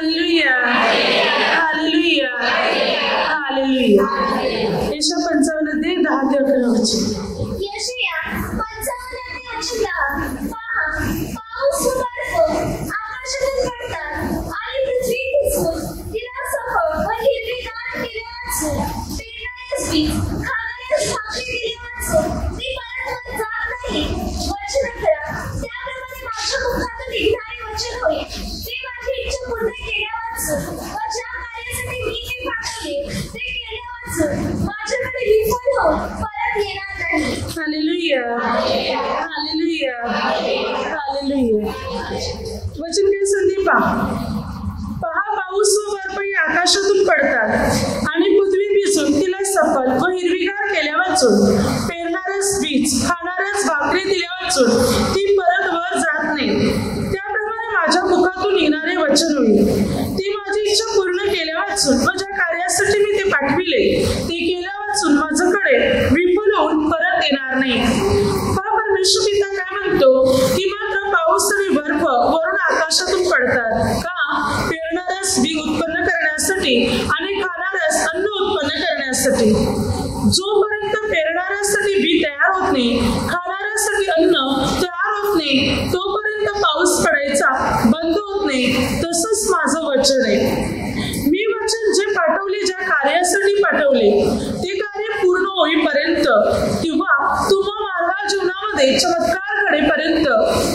Hallelujah, hallelujah, hallelujah. यशया 55:10-11. यशया 55:10. पहा, पाऊस व बर्फ आकाशातून पडतात आणि पृथ्वी भिजवून तिला सफळ व हिरवीगार केले वाचून पेरणाऱ्यास बीज खाणाऱ्यास भाकरी दिली वाचून ती परत जात नाही. वचन करा, त्याप्रमाणे माझ्या मुखातून निघणारे वचन होईल. ते माझी इच्छा पूर्ण केल्या वाचून व ज्या कार्यासाठी मी ते पाठवले ते केल्या वाचून माझ्याकडे विफल होऊन परत येणार नाही. Hallelujah, hallelujah, hallelujah. वचन काय सांगते पहा, पाऊस व बर्फ आकाशातून पडतात आणि पृथ्वी भिजून तिला सफल व हिरवीगार केल्या वाचून पेरणाऱ्यास बीज खाणाऱ्यास भाकरी दिल्या वाचून ती परत वर जात नाही. त्याप्रमाणे माझ्या मुखातून येणारे वचन होईल. ती माझी इच्छा पूर्ण केल्या वाचून व ज्या कार्यासाठी मी ते पाठविले ते केल्या वाचून माझ्याकडे विफल होऊन परत येणार नाही. परमेश्वर पिता काय म्हणतो की मात्र पाऊस आणि बर्फ वरून आकाशातून पडतात का? पेरणाऱ्यास बी उत्पन्न करण्यासाठी आणि खाणाऱ्यास अन्न उत्पन्न करण्यासाठी. जोपर्यंत पेरणाऱ्यासाठी बी तयार होत नाही, खाणाऱ्यासाठी अन्न तयार होत नाही, तोपर्यंत पाऊस पडायचा बंद होत नाही. तसंच माझं वचन आहे. मी वचन जे पाठवले, ज्या कार्यासाठी पाठवले ते कार्य पूर्ण होईपर्यंत किंवा तुम्हा मानवा जीवनामध्ये चमत्कार घडेपर्यंत,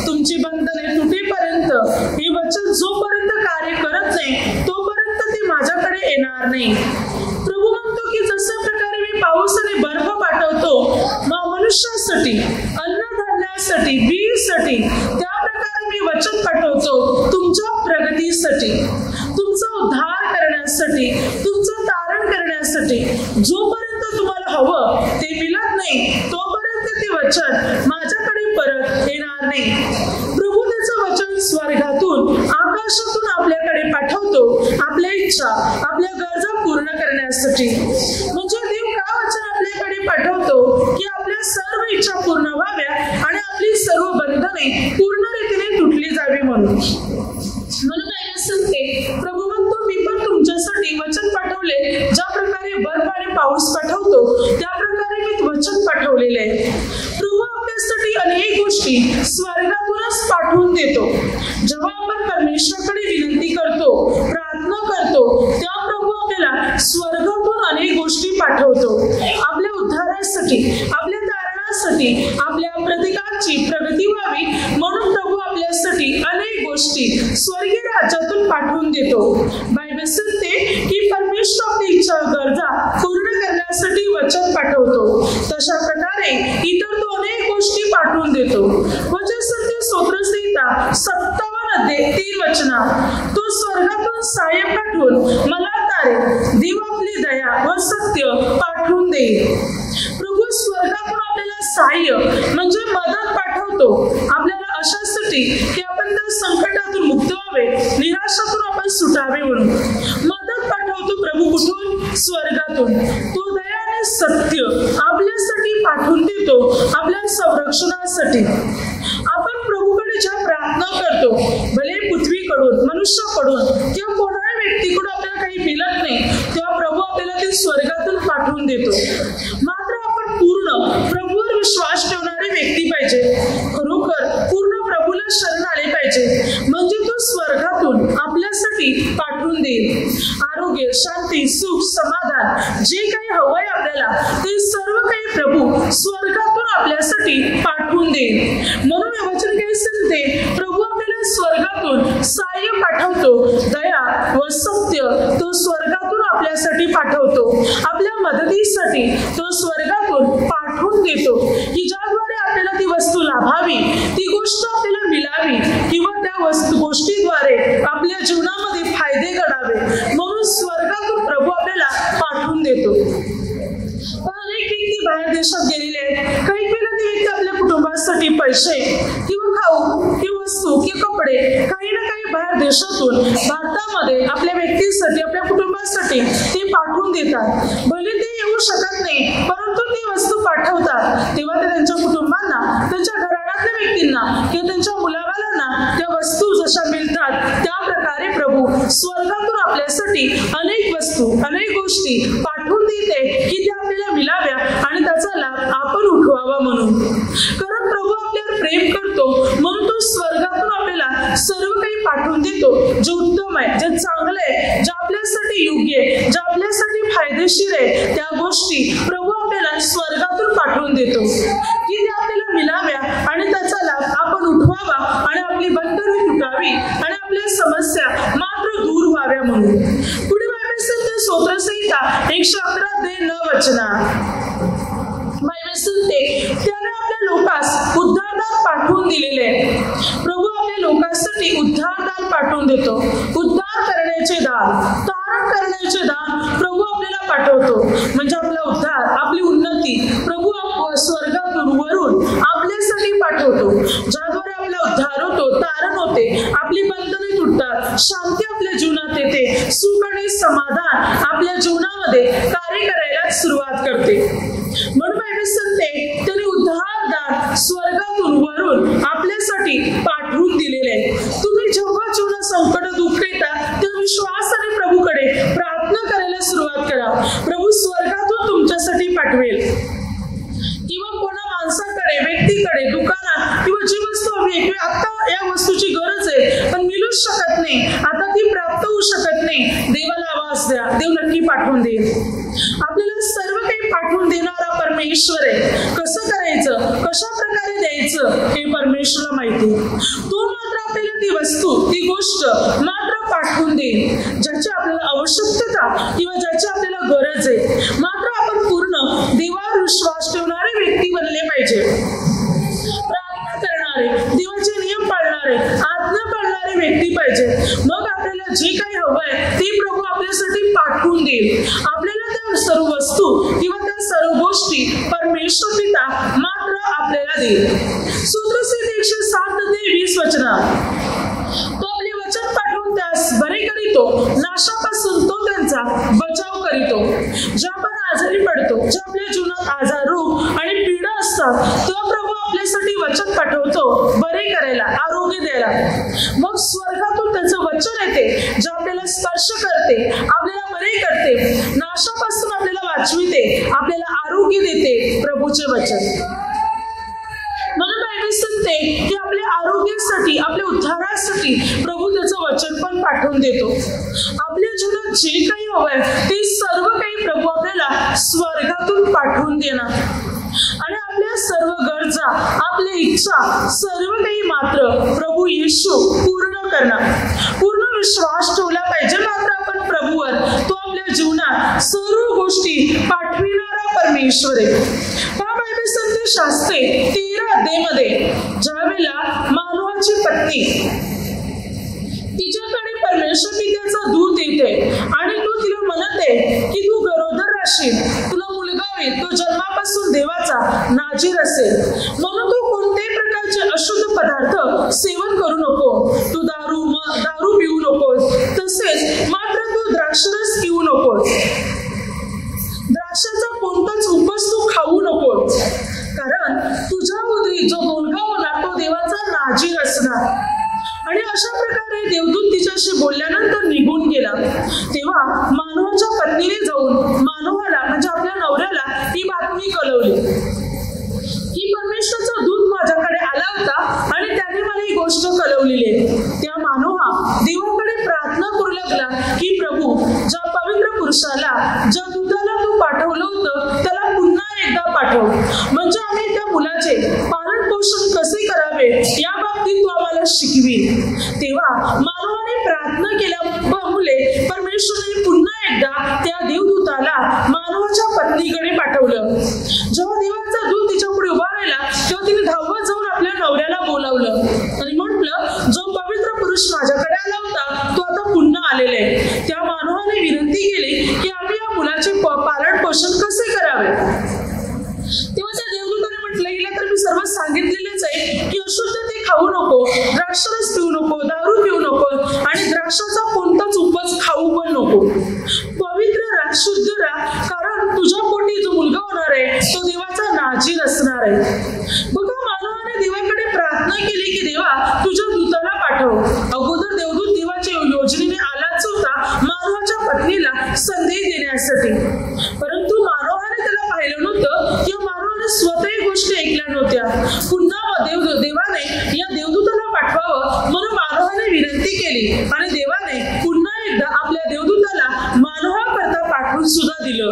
तुमची बंधने तुटेपर्यंत, हे वचन जोपर्यंत कार्य करत नाही तोपर्यंत ते माझ्याकडे येणार नाही. प्रभू म्हणतो की जसं प्रकारे मी पाऊस आणि बर्फ पाठवतो मनुष्यासाठी, अन्नधान्यासाठी, बीसाठी, त्या प्रकारे मी वचन पाठवतो तुमच्या प्रगतीसाठी, तुमचा उद्धार करण्यासाठी, तुमचं तारण करण्यासाठी. जोपर्यंत तुम्हाला हवं ते मिळत नाही तोपर्यंत ते वचन माझ्याकडे परत येणार नाही. प्रभू त्याचं वचन स्वर्गातून, आकाशातून आपल्याकडे पाठवतो आपल्या इच्छा, आपल्या गरजा पूर्ण करण्यासाठी. म्हणजे देव का वचन आपल्याकडे पाठवतो की आपल्या सर्व इच्छा पूर्ण व्हाव्या आणि आपली सर्व बंधने पूर्ण रीतीने तुटली जावी म्हणून. काय सांगते प्रभू म्हणतो मी पण तुमच्यासाठी वचन पाठवले. ज्या प्रकारे बर्फ आणि पाऊस पाठवतो त्या प्रकारे मी वचन पाठवलेले आहे. प्रभू आपल्यासाठी अनेक गोष्टी स्वर्गातूनच पाठवून देतो. जेव्हा आपण परमेश्वराकडे विनंती करतो, प्रार्थना करतो, तेव्हा प्रभू आपल्याला स्वर्गातून अनेक गोष्टी पाठवतो. आपल्या उद्धारासाठी, आपल्या तारणासाठी, आपल्या प्रत्येकाची प्रगती व्हावी म्हणून प्रभू आपल्यासाठी अनेक गोष्टी स्वर्गीय राज्यातून पाठवून देतो. बायबल सांगते की परमेश्वर आपली इच्छा, गरजा पूर्ण करण्यासाठी वचन पाठवतो. तशा प्रकारे इतर तो अनेक गोष्टी पाठवून देतो. वचन सांगते स्तोत्रसंहिता 57:3 वचना, तो स्वर्गातून सहाय्य पाठवून मला तारे, देव आपली दया व सत्य पाठवून देईल. प्रभू स्वर्गातून आपल्याला सहाय्य म्हणजे मदत पाठवतो. आपल्याला अशासाठी की आपण त्या संकटातून मुक्त व्हावे, निराशातून आपण सुटावे म्हणून मदत पाठवतो. प्रभू कुठून? स्वर्गातून. तो दया आणि सत्य आपल्यासाठी पाठवून देतो, आपल्या संरक्षणासाठी. आपण प्रभूकडे ज्या प्रार्थना करतो, भले पृथ्वीकडून, मनुष्याकडून किंवा कोणाही व्यक्तीकडून आपल्याला काही मिळत नाही, तेव्हा प्रभू आपल्याला ते स्वर्गातून पाठवून देतो. मात्र आपण पूर्ण प्रभूवर विश्वास ठेवणारी व्यक्ती पाहिजे. खरोखर पूर्ण प्रभूला शरण आले पाहिजे, म्हणजे तो स्वर्गातून आपल्यासाठी पाठवून देईल. आरोग्य, शांती, सुख, समाधान जे काही हवंय आपल्याला ते सर्व काही प्रभू स्वर्गातून आपल्यासाठी पाठवून देईल. म्हणून वचन काय सांगते, प्रभू आपल्याला स्वर्गातून सहाय्य पाठवतो, दया व सत्य तो स्वर्गातून आपल्यासाठी पाठवतो. आपल्या मदतीसाठी तो स्वर्गातून पाठवून देतो की ज्याद्वारे आपल्याला ती वस्तू लाभावी, ती गोष्ट आपल्याला मिळावी किंवा त्या गोष्टीद्वारे आपल्या जीवनामध्ये फायदे घडावे म्हणून स्वर्गातून प्रभू आपल्याला पाठवून देतो. अनेक व्यक्ती बाहेर देशात गेलेले आहेत. काही वेळेला ती व्यक्ती आपल्या कुटुंबासाठी पैसे किंवा खाऊ किंवा वस्तू किंवा कपडे काही ना काही बाहेर देशातून भारतामध्ये आपल्या व्यक्तीसाठी, आपल्या कुटुंबासाठी ते पाठवून देतात. भले ते येऊ शकत नाही परंतु ती वस्तू पाठवतात. तेव्हा ते त्यांच्या कुटुंबांना, त्यांच्या घराण्यातल्या व्यक्तींना किंवा त्यांच्या मुलाबाळांना त्या वस्तू जशा मिळतात त्या प्रकारे प्रभू स्वर्ग आपल्यासाठी अनेक वस्तू, अनेक गोष्टी पाठवून देते की त्या आपल्याला मिळाव्या आणि त्याचा लाभ आपण उठवावा म्हणून. कारण प्रभू आपल्यावर प्रेम करतो म्हणून तो स्वर्गातून आपल्याला सर्व काही पाठवून देतो जे उत्तम आहे, जे चांगलं आहे, जे आपल्यासाठी योग्य आहे, जे आपल्यासाठी फायदेशीर आहे, त्या गोष्टी प्रभू आपल्याला स्वर्गातून पाठवून देतो की त्या आपल्याला मिळाव्या आणि त्याचा लाभ आपण उठवावा आणि आपली बंधने तुटावी आणि आपल्या समस्या मात्र दूर व्हाव्या म्हणून. पुढे बायबल सांगते स्तोत्रसंहिता 111:9 बायबल सांगते त्याने आपल्या लोकांस उद्धारदार पाठवून दिलेले. प्रभू आपल्या लोकांसाठी उद्धारदार पाठवून देतो. उद्धार करण्याचे दान, तारण करण्याचे दान प्रभू आपल्याला पाठवतो. म्हणजे आपला उद्धार, आपली उन्नती प्रभू स्वर्गातून वरून आपल्यासाठी पाठवतो, ज्याद्वारे आपला उद्धार होतो, तारण होते, आपली बंधने तुटतात, शांती आपल्या जीवनात येते, सुख आणि समाधान आपल्या जीवनामध्ये कार्य करायला सुरुवात करते. म्हणून बायबल सांगते त्याने उद्धारदार स्वर्गातून वरून आपल्यासाठी पाठवून दिलेले. तुम्ही जेव्हा जीवनात संकट, दुःख येतात तेव्हा विश्वासाने प्रभूकडे प्रार्थना करायला सुरुवात करा. प्रभू स्वर्गातून तुमच्यासाठी पाठवेल. किंवा कोणा माणसाकडे, व्यक्तीकडे, दुकानात किंवा जी वस्तू हवी, आता या वस्तूची गरज आहे पण मिळूच शकत नाही, आता ती प्राप्त होऊ शकत नाही, देवाला आवाज द्या, देव नक्की पाठवून देईल. आपल्याला सर्व काही पाठवून देणारा परमेश्वर आहे. कसं करायचं, कशा प्रकारे द्यायचं हे परमेश्वराला माहिती. तो मात्र आपल्याला ती वस्तू, ती गोष्ट मात्र पाठवून देईल ज्याची आपल्याला आवश्यकता किंवा ज्याची आपल्याला गरज आहे. मात्र आपण पूर्ण देवावर विश्वास ठेवणारे व्यक्ती बनले पाहिजे. प्रार्थना करणारे, देवाचे नियम पाळणारे, आज्ञा पाळणारे व्यक्ती पाहिजे. मग आपल्याला जे काही हवंय ते प्रभू आपल्यासाठी पाठवून देईल. आपल्याला त्या सर्व वस्तू किंवा त्या सर्व गोष्टी परमेश्वर पिता मात्र आपल्याला देईल. स्तोत्रसंहिता 107:20 तो आपले वचन पाठवून त्यास बरे करीतो, नाशापासून तो त्यांचा बचाव करीतो. जेव्हा आपण आजारी पडतो, जेव्हा आपल्या जीवनात आजार, रोग आणि पीडा असतात, तेव्हा प्रभू आपल्यासाठी वचन पाठवतो बरे करायला, आरोग्य द्यायला. मग स्वर्गातून त्याचं वचन येते जे आपल्याला स्पर्श करते, आपल्याला बरे करते, नाशापासून आपल्याला वाचविते, आपल्याला आरोग्य देते. प्रभूचे वचन. म्हणून बायबल सांगते की आपल्या आरोग्यासाठी, आपल्या उद्धारासाठी प्रभू त्याचं वचन पण पाठवून देतो. आपल्या जीवनात जे काही हवंय ते सर्व काही प्रभू आपल्याला स्वर्गातून पाठवून देणार आणि आपल्या सर्व गरजा, आपल्या इच्छा सर्व काही मात्र प्रभू येशू पूर्ण करणार. पूर्ण विश्वास ठेवला पाहिजे मात्र आपण प्रभूवर. तो आपल्या जीवनात सर्व गोष्टी पाठविणारा परमेश्वर आहे. बायबल सांगते शास्त्रे 13 ज्यावेळेला मानवाची पत्नी तिच्याकडे परमेश्वर पित्याचा दूत येते आणि तो तिला म्हणते की तू गरोदर राहशील, तुला मुलगा होईल, तो जन्मापासून देवाचा नाजीर असेल. म्हणून तू कोणत्याही प्रकारचे अशुद्ध पदार्थ सेवन करू नको, तू दारू पिऊ नकोस, तसेच मात्र तू द्राक्षरस पिऊ नकोस, द्राक्षाचा कोणताच उपस तू खाऊ नकोस, कारण तुझ्या उदरी जो मुलगा होणार तो देवाचा नाजीर असणार. आणि अशा प्रकारे देवदूत तिच्याशी बोलल्यानंतर निघून गेला. तेव्हा मानवाच्या पत्नीने जाऊन मानवाला, म्हणजे आपल्या नवऱ्याला ही बातमी कळवली की परमेश्वराचा दूत माझ्याकडे आला होता आणि त्याने मला ही गोष्ट कळवलेली आहे. त्या मानवा देवाकडे प्रार्थना करू लागला की प्रभू, ज्या पवित्र पुरुषाला, ज्या दूताला तू पाठवलं होतं त्याला पुन्हा एकदा पाठव, म्हणजे आम्ही त्या मुलाचे पालन पोषण कसे करावे या बाबतीत तू आम्हाला शिकवी. तेव्हा मानवाने प्रार्थना केल्यामुळे परमेश्वराने पुन्हा एकदा त्या देवदूताला मानवाच्या पत्नीकडे पाठवलं. जेव्हा देवाचा दूत तिच्या पुढे उभा राहिला तेव्हा तिने धावत जाऊन आपल्या नवऱ्याला बोलावलं आणि म्हटलं, जो पवित्र पुरुष माझ्याकडे आला होता तो आता पुन्हा आलेला आहे. त्या मानवाने विनंती केली की आम्ही या मुलाचे पालन पोषण कसे करावे. तेव्हा त्या देवदूताने म्हटलं, हिला तर मी सर्व सांगितलेलेच आहे की अशुद्ध ते खाऊ नको, द्राक्षरस पिऊ नको, दारू पिऊ नको आणि द्राक्षाचा कोणताच उपस खाऊ पण नको. पवित्र राहा, शुद्ध राहा, कारण तुझ्या पोटी जो मुलगा होणार आहे तो देवाचा नाजीर असणार आहे. बघा, मानवाने देवाकडे प्रार्थना केली की देवा तुझ्या दूताला पाठव. अगोदर देवदूत देवाच्या योजनेने आलाच होता, मानवाच्या आणि देवाने पुन्हा एकदा आपल्या देवदूताला मानवाकरता पाठवून सुद्धा दिलं.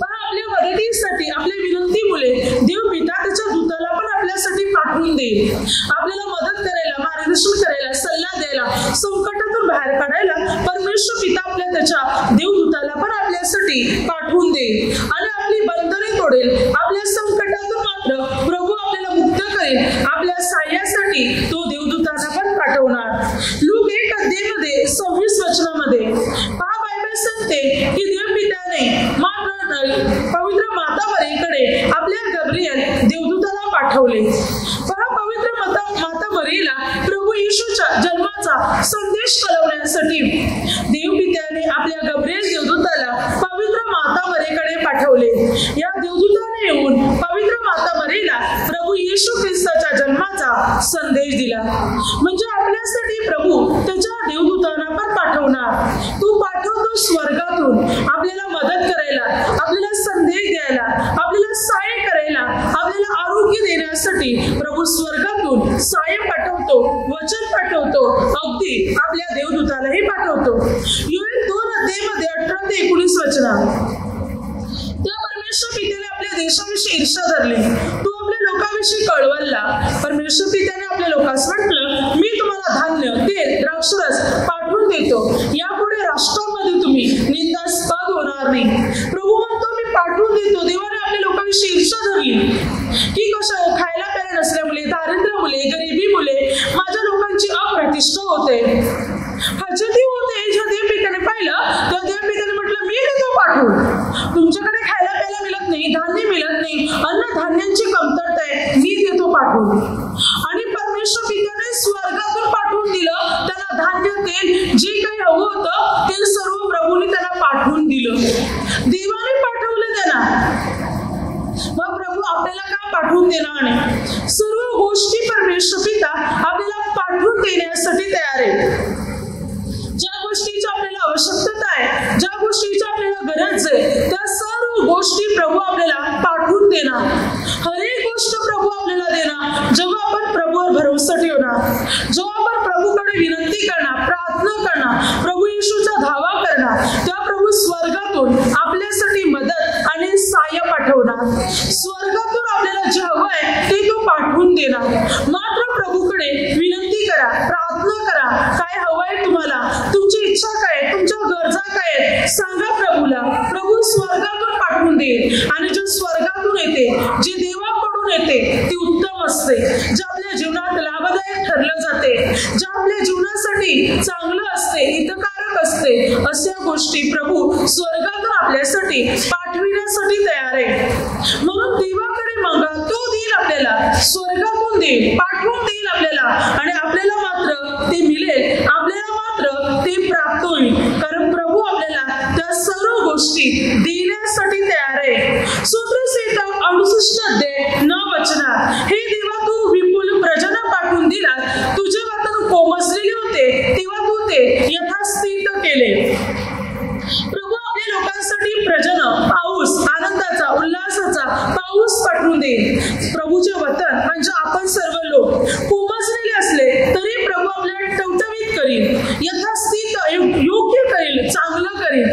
पण आपल्या मदतीसाठी, आपल्या विनंतीमुळे देव पिता त्याच्या दूताला पण आपल्यासाठी पाठवून देईल. आपल्याला मदत करायला, मार्गदर्शन करायला, सल्ला द्यायला, संकटातून बाहेर काढायला परमेश्वर पिता त्याच्या देवदूताला पण आपल्यासाठी पाठवून देईल आणि आपली बंधने तोडेल. आपल्या संकटातून मात्र प्रभू आपल्याला मुक्त करेल. आपल्या साह्यासाठी तो देवदूताला पण पाठवणार. लूक 1:26 वचनामध्ये पहा, बायबल सांगते की देवपित्याने पवित्र माता मरीकडे आपल्या गब्रिएल देवदूताला पाठवले. पहा, पवित्र माता मरीला प्रभू येशूच्या जन्माचा संदेश कळवण्यासाठी देवपित्याने आपल्या गब्रिएल देवदूताला पवित्र माता मरीकडे पाठवले. या देवदूताने येऊन पवित्र माता मरीला प्रभू येशू ख्रिस्ताच्या जन्माचा संदेश दिला. म्हणजे आपल्यासाठी प्रभू त्याच्या देवदूतांना पण पाठवणार. तो पाठवतो स्वर्गातून आपल्याला मदत करायला, आपल्याला संदेश द्यायला, आपल्याला सहाय्य करायला, आपल्याला आरोग्य देण्यासाठी प्रभू स्वर्गातून सहाय्य पाठवतो, वचन पाठवतो, अगदी आपल्या देवदूतालाही पाठवतो. योएल 2:18-19 वचनात त्या परमेश्वर पित्याने आपल्या देशाविषयी ईर्ष्या धरली. तो आपल्या लोकांविषयी कळवळला. परमेश्वर पित्याने आपल्या लोकांस म्हटलं, मी तुम्हाला धान्य, तेल, द्राक्षरस पाठवून देतो. यापुढे राष्ट्रांमध्ये तुम्ही निंदास्पद होणार नाही. प्रभू म्हणतो, मी पाठवून देतो. देवाने आपल्या लोकांविषयी ईर्ष्या धरली की कसं खायला प्यायला नसल्यामुळे, दारिद्र्यामुळे, गरिबीमुळे माझ्या लोकांची अप्रतिष्ठा होते, फजिती होते. ज्या देवपित्याने पाहिलं त्या देवपित्याने म्हटलं, मी देतो पाठवून. तुमच्याकडे खायला प्यायला मिळत नाही, धान्य मिळत नाही, अन्नधान्यांची कमतरता आहे, मी देतो पाठवून. आणि परमेश्वर पित्याने स्वर्गातून पाठवून दिलं. त्याला धान्य, तेल, जे काही हवं होतं ते सर्व प्रभूने त्याला पाठवून दिलं. देवाने पाठवलं त्याला. मग प्रभू आपल्याला का पाठवून देणार नाही? सर्व गोष्टी परमेश्वर पिता आपल्याला पाठवून देण्यासाठी तयार आहे. ज्या गोष्टीची आपल्याला आवश्यकता आहे, ज्या गोष्टीची आपल्याला गरज आहे, त्या सर्व गोष्टी प्रभू आपल्याला पाठवून देणार. हर एक गोष्ट प्रभू आपल्याला देणार जेव्हा आपण प्रभूवर भरोसा ठेवणार, जेव्हा आपण प्रभूकडे विनंती करणार, प्रार्थना करणार, प्रभू येशूचा धावा करणार, त्या प्रभू स्वर्गातून आपल्यासाठी मदत आणि सहाय्य पाठवणार. स्वर्गातून आपल्याला जे हवं आहे ते तो पाठवून देणार. मात्र प्रभूकडे विनंती करा, प्रार्थना करा. काय हवंय तुम्हाला, तुमची इच्छा काय, तुमच्या गरजा काय आहेत, सांगा प्रभूला. प्रभू स्वर्गातून पाठवून देईल. आणि जे स्वर्गातून येते, जे देवाकडून येते, ती उत्तम असते, जे आपल्या जीवनात लाभदायक ठरलं जाते, जे आपल्या जीवनासाठी चांगलं असते, हितकारक असते. अशा गोष्टी प्रभू स्वर्गातून आपल्यासाठी पाठविण्यासाठी तयार आहे. म्हणून देवाकडे मागा, तो देईल आपल्याला. स्वर्गातून देईल, पाठवून देईल आपल्याला. आणि आपल्याला मात्र ते मिळेल, आपल्याला मात्र ते प्राप्त होईल. कारण प्रभू आपल्याला त्या सर्व गोष्टी देण्यासाठी तयार आहे. स्तोत्रसंहिता 68:9 वचनात, हे देवा, तू विपुल प्रजन पाठवून दिला. तुझे वतन कोमसलेले होते तेव्हा तू ते यथास्थित केले. प्रभू आपल्या लोकांसाठी प्रजन, पाऊस, आनंदाचा, उल्हासाचा पाऊस पाठवून देईल. प्रभूचे वतन म्हणजे आपण सर्व लोक कोमसलेले असले तरी प्रभू आपल्याला टवटवीत करील, यथास्थित, योग्य करेल, चांगलं करेल.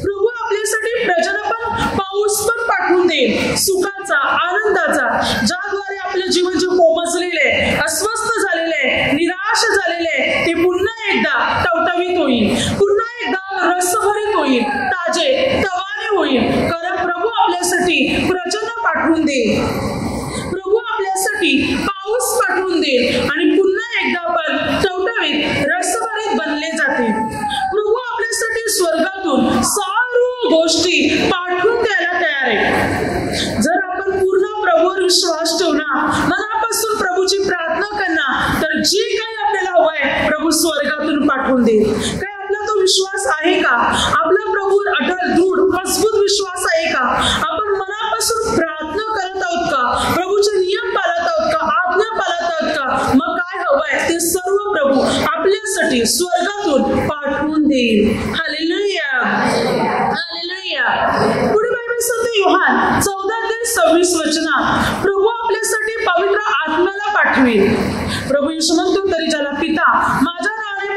प्रभू आपल्यासाठी प्रजन पण, पाऊस पण पाठवून देईल, सुखाचा, आनंदाचा, ज्याद्वारे आपलं जीवन जे कोमसलेले, अस्वस्थ झालेले, निराश झालेले, ते पुन्हा एकदा टवटवीत होईल, पुन्हा एकदा रसभरीत होईल, ताजे तवाने होईल. कारण प्रभू आपल्यासाठी प्रजन पाठवून देईल, प्रभू आपल्यासाठी पाऊस पाठवून देईल आणि पुन्हा एकदा आपण टवटवीत, रसभरीत बनले जातील. प्रभू आपल्यासाठी स्वर्गातून सर्व गोष्टी पाठवून द्यायला तयार आहे. जर आपण पूर्ण प्रभूवर विश्वास ठेवणार, मनापासून प्रभूची प्रार्थना करणार, तर जे काही आपल्याला हवं आहे प्रभू स्वर्गातून पाठवून देईल. काय आपला तो विश्वास आहे का? आपला प्रभूवर अटल, दृढ, मजबूत विश्वास आहे का? आपण मनापासून प्रार्थना करत आहोत का? प्रभूचे नियम पाळत आहोत का? आज्ञा पाळत आहोत का? मग काय हवंय ते सर्व प्रभू आपल्यासाठी स्वर्गातून पाठवून देईल. Hallelujah, hallelujah. पुढे बायबल सांगते योहान 14:26 वचनात, प्रभू आपल्यासाठी पवित्र आत्म्याला पाठवेल. प्रभू येशू म्हणतो, तरी ज्याला पिता माझ्या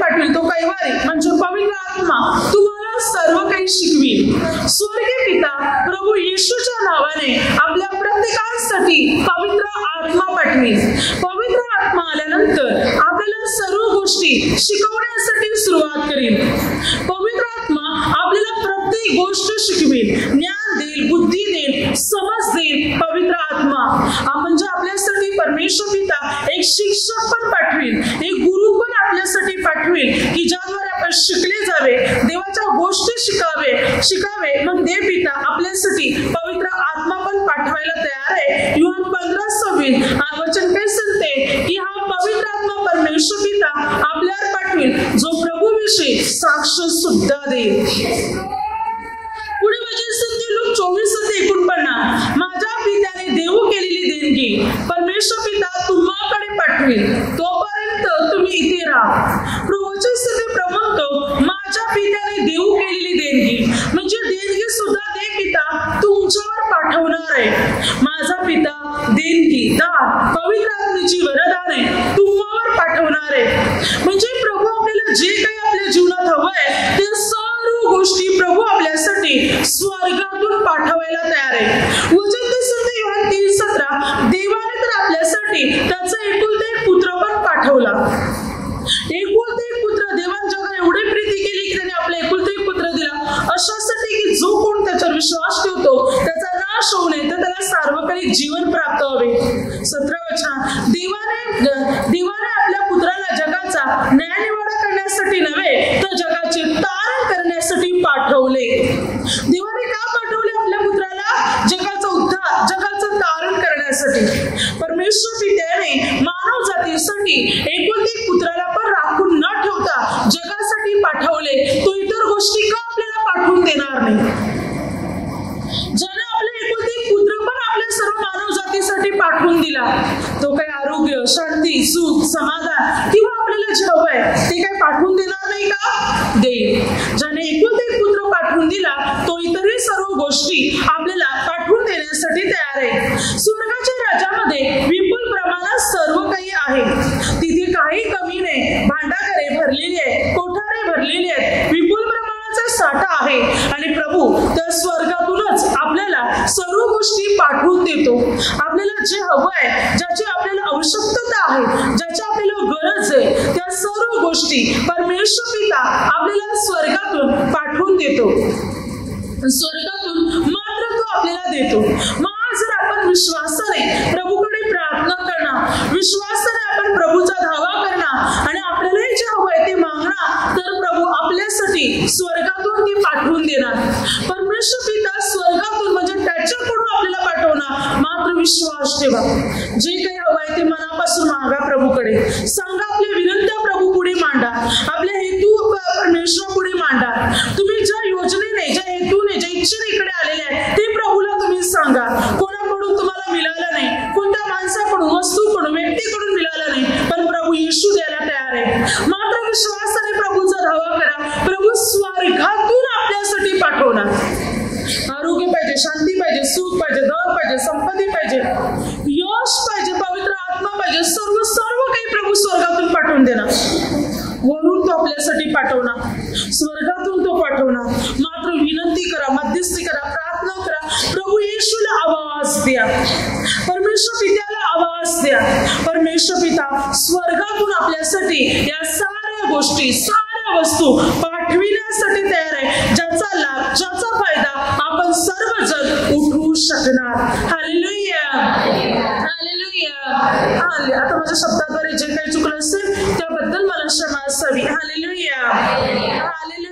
पाठवेल, तो कैवारी म्हणजे पवित्र आत्मा तुम्हाला सर्व काही शिकवेल. स्वर्गीय पिता प्रभू येशूच्या नावाने आपल्या प्रत्येकासाठी पवित्र आत्मा पाठवेल. पवित्र आत्मा आल्यानंतर आपल्याला सर्व गोष्टी शिकवण्यासाठी सुरुवात करेल. पवित्र आत्मा आपल्याला प्रत्येक गोष्ट शिकवेल, ज्ञान देईल, बुद्धी देईल, समज देईल. पवित्र आत्मा म्हणजे आपल्यासाठी परमेश्वर पिता एक शिक्षक पण पाठवेल, एक गुरु पण आपल्यासाठी पाठवेल की ज्याद्वारे आपण शिकले जावे, देवाच्या गोष्टी शिकावे. मग देव पिता आपल्यासाठी पवित्र आत्मा पण पाठवायला तयार आहे. योहान 15:26 वचन काय सांगते की हा पवित्र आत्मा परमेश्वर पिता आपल्यावर पाठवेल, जो प्रभूविषयी साक्ष सुद्धा देईल. पुढे वचन सांगते लूक 24:49 माझ्या पित्याने देऊ केलेली देणगी परमेश्वर पिता तुम्हाकडे पाठवेल, तोपर्यंत तुम्ही इथे राहा. वचन सांगते प्रमाणतो माझ्या पित्याने देऊ केलेली देणगी म्हणजे देणगी सुद्धा देव पिता तुमच्यावर पाठवणार आहे. माझा पिता देणगी दान पवित्र आत्म्याची वरदाने तुम्हावर पाठवणार आहे. म्हणजे प्रभू आपल्याला जे काही आपल्या जीवनात हवंय ते सर्व गोष्टी प्रभू आपल्यासाठी स्वर्गातून पाठवायला तयार आहे. वचन ते सांगते योहान 3:17 देवाने तर आपल्यासाठी त्याचा एकुलता एक पुत्र पण पाठवला. एकुलता एक पुत्र, देवाने जगाला एवढी प्रीती केली की त्याने आपला एकुलता एक पुत्र दिला अशासाठी की जो कोण त्याच्यावर विश्वास ठेवतो त्याचा नाश होऊ नये तर त्याला सार्वकालिक जीवन प्राप्त व्हावे. 17 वचन देवाने आपल्या पुत्राला जगाचा न्यायनिवाडा करण्यासाठी नव्हे तर जगाचे तारण करण्यासाठी पाठवले. देवाने का पाठवले आपल्या पुत्राला? जगाचा उद्धार, जगाचं तारण करण्यासाठी. परमेश्वर पित्याने मानव जातीसाठी एकुलता एक पुत्राला पण राखून न ठेवता जगासाठी पाठवले. तो इतर गोष्टी का आपल्याला पाठवून देणार नाही? ज्याने आपला एकुलता एक पुत्र पण आपल्या सर्व मानव जातीसाठी पाठवून दिला, तो काही आरोग्य, शांती, सुख, समाधान किंवा आपल्याला जे हवंय ते काही पाठवून देणार नाही का? देईल. ज्याने एकुलता एक पुत्र पाठवून दिला तो इतरही सर्व गोष्टी आपल्याला पाठवून देण्यासाठी तयार आहे. स्वर्गाच्या राज्यामध्ये विपुल प्रमाणात सर्व काही आहे. तिथे काही कमी नाही. भांडारे भरलेली आहे, कोठारे भरलेले आहेत, विपुल प्रमाणाचा साठा आहे आणि प्रभू त्या स्वर्गातूनच आपल्याला सर्व गोष्टी पाठवून देतो. आपल्याला जे हवंय, ज्याची आपल्याला आवश्यकता आहे, ज्याची आपल्याला गरज आहे त्या सर्व गोष्टी परमेश्वर पिता आपल्याला स्वर्गातून पाठवून देतो. स्वर्गातून मात्र तो आपल्याला देतो. मग जर आपण विश्वासाने प्रभूकडे प्रार्थना करणार, विश्वासाने आपण प्रभूचा धावा करणार आणि आपल्यालाही जे हवंय ते मागणार तर प्रभू आपल्यासाठी स्वर्गातून ती पाठवून देणार. परमेश्वर पिता स्वर्गातून म्हणजे त्याच्याकडून आपल्याला पाठवणार. मात्र विश्वास ठेवा. जे काही हवंय ते मनापासून मागा प्रभूकडे. सांगा, आपल्या विनंत्या प्रभू पुढे मांडा, आपले हेतू परमेश्वर पुढे मांडा. तुम्ही ज्या योजनेने, ज्या हेतूने, ज्या इच्छेने इकडे आलेले आहेत ते प्रभूला तुम्ही सांगा. कोणाकडून तुम्हाला मिळालं नाही, कोणत्या माणसाकडून, वस्तूकडून, व्यक्तीकडून मिळालं नाही, पण प्रभू येशू द्यायला तयार आहे. मात्र विश्वासाने प्रभूचा धावा करा. प्रभू स्वर्गातून आपल्यासाठी पाठवणार. आरोग्य पाहिजे, शांती पाहिजे, सुख पाहिजे, धन पाहिजे, संपत्ती पाहिजे, यश पाहिजे, पवित्र आत्मा पाहिजे, सर्व काही प्रभू स्वर्गातून पाठवून देणार. वरून तो आपल्यासाठी पाठवणार, स्वर्गातून तो पाठवणार. मात्र विनंती करा, मध्यस्थी करा, प्रार्थना करा. प्रभू येशूला आवाज द्या, परमेश्वर पित्याला आवाज द्या. परमेश्वर पिता स्वर्गातून आपल्यासाठी या साऱ्या गोष्टी, साऱ्या वस्तू पाठविण्यासाठी तयार आहे, ज्याचा लाभ, ज्याचा फायदा आपण सर्वजण उठवू शकणार. Hallelujah, hallelujah. आता माझ्या शब्दाद्वारे जे काही चुकलं असेल त्याबद्दल मला क्षमा असावी. Hallelujah, hallelujah.